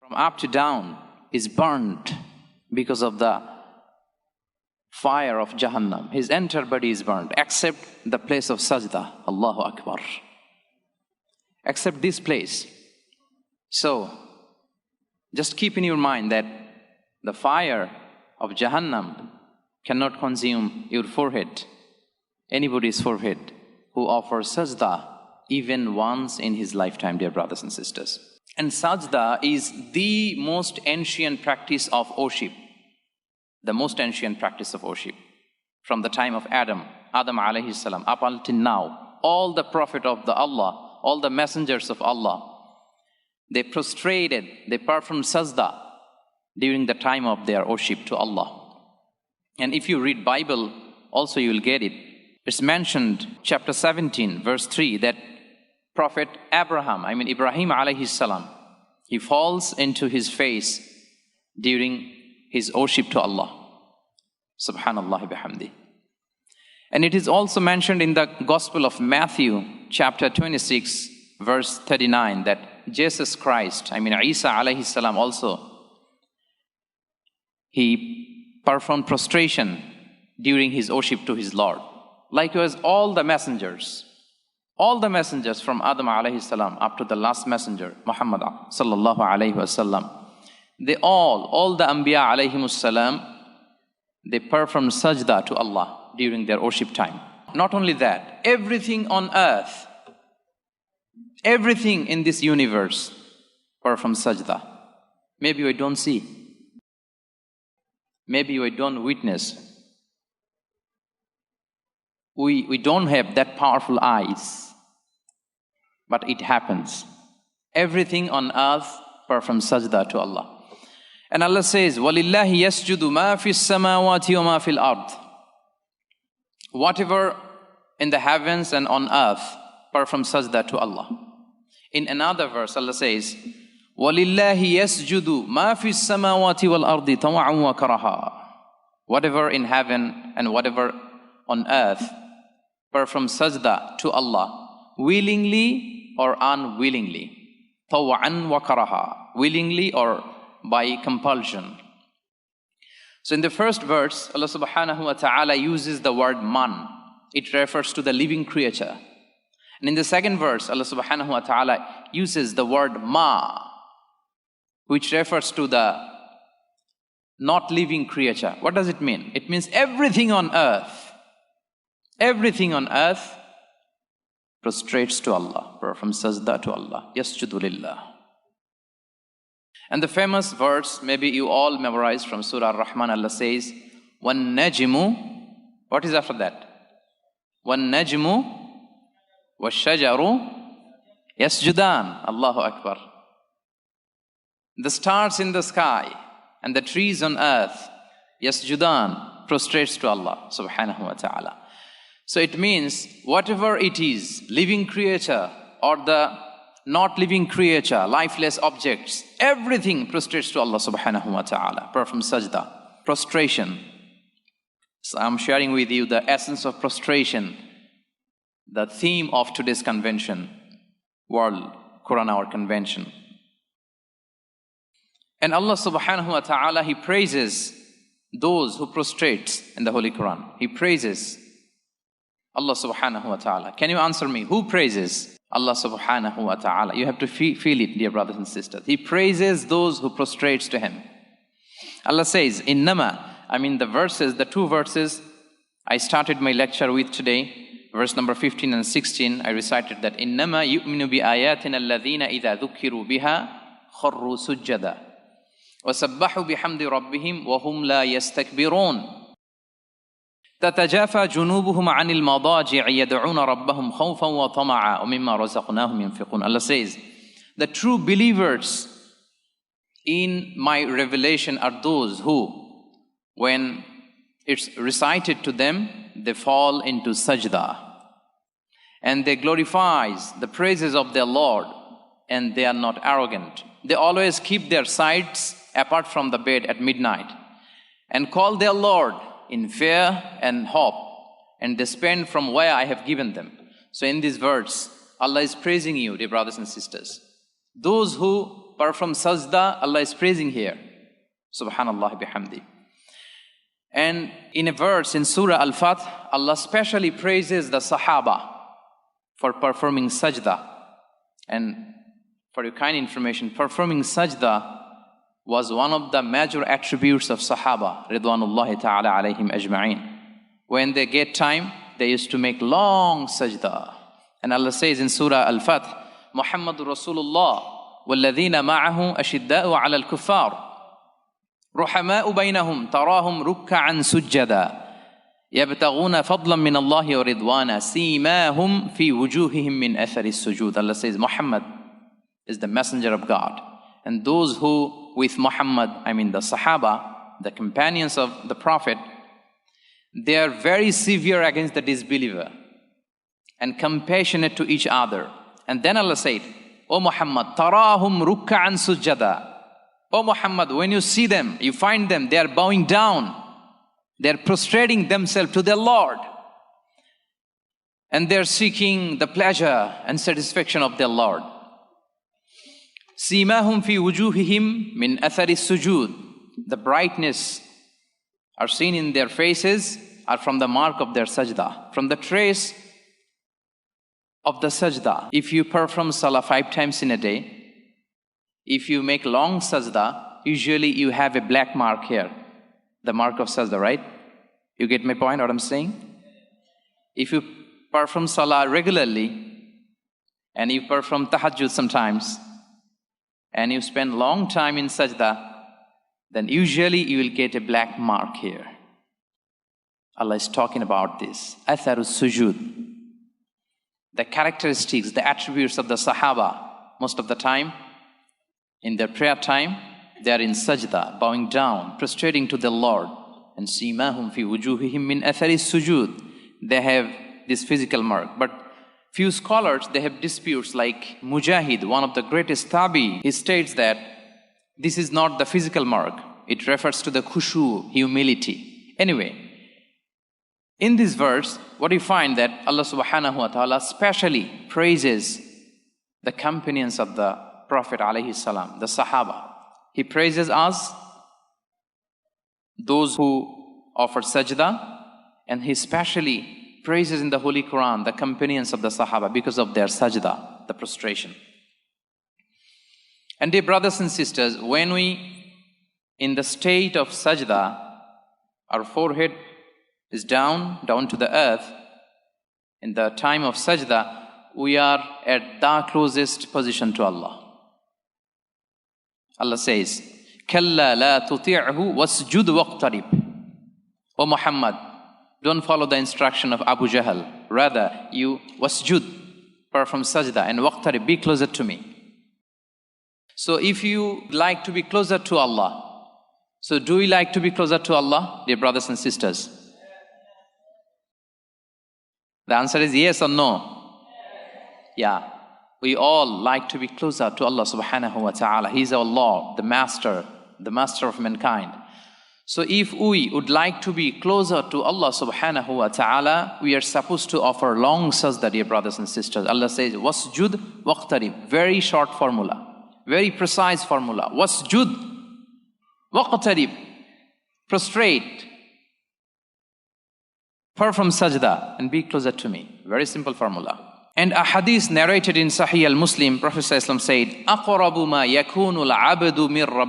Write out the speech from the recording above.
from up to down is burnt because of the fire of Jahannam. His entire body is burnt, except the place of sajda. Allahu Akbar. Except this place. So, just keep in your mind that the fire of Jahannam cannot consume your forehead, anybody's forehead, who offers sajda even once in his lifetime, dear brothers and sisters. And sajda is the most ancient practice of worship. The most ancient practice of worship. From the time of Adam alayhi salam, up until now, all the prophet of the Allah, all the messengers of Allah, they prostrated, they performed sajda during the time of their worship to Allah. And if you read Bible, also you will get it. It's mentioned, chapter 17, verse 3, that Prophet Ibrahim alayhi salam, he falls into his face during his worship to Allah. Subhanallah bihamdi. And it is also mentioned in the Gospel of Matthew, chapter 26, verse 39, that Jesus Christ, Isa alayhi salam also, he performed prostration during his worship to his Lord. Likewise, all the messengers from Adam alayhi salam up to the last messenger, Muhammad sallallahu alayhi wasallam, they all the Anbiya alayhimus salam, they performed sajda to Allah during their worship time. Not only that, everything on earth, everything in this universe performed sajda. Maybe we don't see. Maybe we don't witness. We don't have that powerful eyes. But it happens. Everything on earth performs sajda to Allah. And Allah says, وَلِلَّهِ يَسْجُدُ مَا فِي السَّمَاوَاتِ وَمَا فِي الْأَرْضِ. Whatever in the heavens and on earth performs sajda to Allah. In another verse, Allah says, وَلِلَّهِ يَسْجُدُ مَا فِي السَّمَاوَاتِ وَالْأَرْضِ طَوْعًا وَكَرَهًا. Whatever in heaven and whatever on earth performs sajda to Allah, willingly or unwillingly. طَوْعًا وَكَرَهًا. Willingly or by compulsion. So in the first verse, Allah subhanahu wa ta'ala uses the word man. It refers to the living creature. And in the second verse, Allah subhanahu wa ta'ala uses the word ma, which refers to the not living creature. What does it mean? It means everything on earth prostrates to Allah, performs sajda to Allah, yasjudu lillah. And the famous verse, maybe you all memorized from Surah Rahman, Allah says, وَالنَّجْمُ, what is after that? وَالنَّجْمُ وَالشَّجَرُ يَسْجُدَانِ. Allahu Akbar. The stars in the sky and the trees on earth, yasjudan, prostrates to Allah subhanahu wa ta'ala. So it means whatever it is, living creature or the not living creature, lifeless objects, everything prostrates to Allah subhanahu wa ta'ala, performs sajda, prostration. So I'm sharing with you the essence of prostration, the theme of today's convention, World Quran Hour Convention. And Allah subhanahu wa ta'ala, He praises those who prostrate in the Holy Quran. He praises Allah subhanahu wa ta'ala. Can you answer me? Who praises? Allah subhanahu wa ta'ala. You have to feel it, dear brothers and sisters. He praises those who prostrates to Him. Allah says, innama, the verses, the two verses I started my lecture with today, verse number 15 and 16, I recited that, innama yu'minu bi ayatina alladhina idha dhukiru biha kharru sujjada wa sabbahu bihamdi rabbihim wa hum la yastakbirun. تتجافى جنوبهم عن المضاجع يدعون ربهم خوفا وطمعا ومما رزقناهم ينفقون. Allah says, the true believers in my revelation are those who, when it's recited to them, they fall into sajda. And they glorifies the praises of their Lord, and they are not arrogant. They always keep their sides apart from the bed at midnight and call their Lord in fear and hope, and they spend from where I have given them. So in this verse, Allah is praising you, dear brothers and sisters. Those who perform sajda, Allah is praising here. Subhanallah bihamdi. And in a verse in Surah Al-Fath, Allah specially praises the Sahaba for performing sajda. And for your kind information, performing sajda was one of the major attributes of Sahaba, Ridwanullahi ta'ala alayhim ajma'in. When they get time, they used to make long sajda. And Allah says in Surah Al-Fath, Muhammadur Rasulullah, وَالَّذِينَ مَعَهُ أَشِدَّاءُ عَلَى الْكُفَّارِ رُحَمَاءُ بَيْنَهُمْ تَرَاهُمْ رُكَّعًا سُجَّدًا يَبْتَغُونَ فَضْلًا مِّنَ اللَّهِ وَرِضْوَانًا سِيمَاهُمْ فِي وُجُوهِهِمْ مِّنْ أَثَرِ السُّجُودِ. Allah says Muhammad is the messenger of God. And those who with Muhammad, I mean the Sahaba, the companions of the Prophet, they are very severe against the disbeliever and compassionate to each other. And then Allah said, O Muhammad, tarahum rukka'an sujjada. O Muhammad, when you see them, you find them, they are bowing down. They are prostrating themselves to their Lord. And they are seeking the pleasure and satisfaction of their Lord. Simahum fi wujuhihim min athari sujud. The brightness are seen in their faces are from the mark of their sajda, from the trace of the sajda. If you perform salah 5 times in a day, if you make long sajda, usually you have a black mark here, the mark of sajda, right? You get my point, what I'm saying? If you perform salah regularly, and you perform tahajjud sometimes, and you spend long time in sajda, then usually you will get a black mark here. Allah is talking about this. Atharu sujud. The characteristics, the attributes of the Sahaba, most of the time, in their prayer time, they are in sajda, bowing down, prostrating to the Lord. And simahum fi wujuhihim min athari sujud. They have this physical mark. But few scholars, they have disputes, like Mujahid, one of the greatest tabi, he states that this is not the physical mark. It refers to the khushu, humility. Anyway, in this verse, what you find that Allah subhanahu wa ta'ala specially praises the companions of the Prophet alayhi salam, the Sahaba. He praises us, those who offer sajda, and He specially praises in the Holy Quran the companions of the Sahaba because of their sajda, the prostration. And dear brothers and sisters, when we, in the state of sajda, our forehead is down to the earth, in the time of sajda, we are at the closest position to Allah. Allah says, كَلَّا لَا تُطِعْهُ وَاسْجُدْ وَاقْتَرِبْ. O Muhammad, don't follow the instruction of Abu Jahl. Rather, you wasjud, perform sajda, and waqtarib, be closer to me. So if you like to be closer to Allah, so do we like to be closer to Allah, dear brothers and sisters? The answer is yes or no? Yeah. We all like to be closer to Allah subhanahu wa ta'ala. He is our Lord, the master of mankind. So if we would like to be closer to Allah subhanahu wa ta'ala, we are supposed to offer long sajda, dear brothers and sisters. Allah says, wasjud waqtarib. Very short formula, very precise formula. Wasjud waqtarib. Prostrate. Perform sajda and be closer to me. Very simple formula. And a hadith narrated in Sahih al-Muslim, Prophet ﷺ said, أَقْرَبُ مَا يَكُونُ الْعَبْدُ مِنْ رَبِّهِ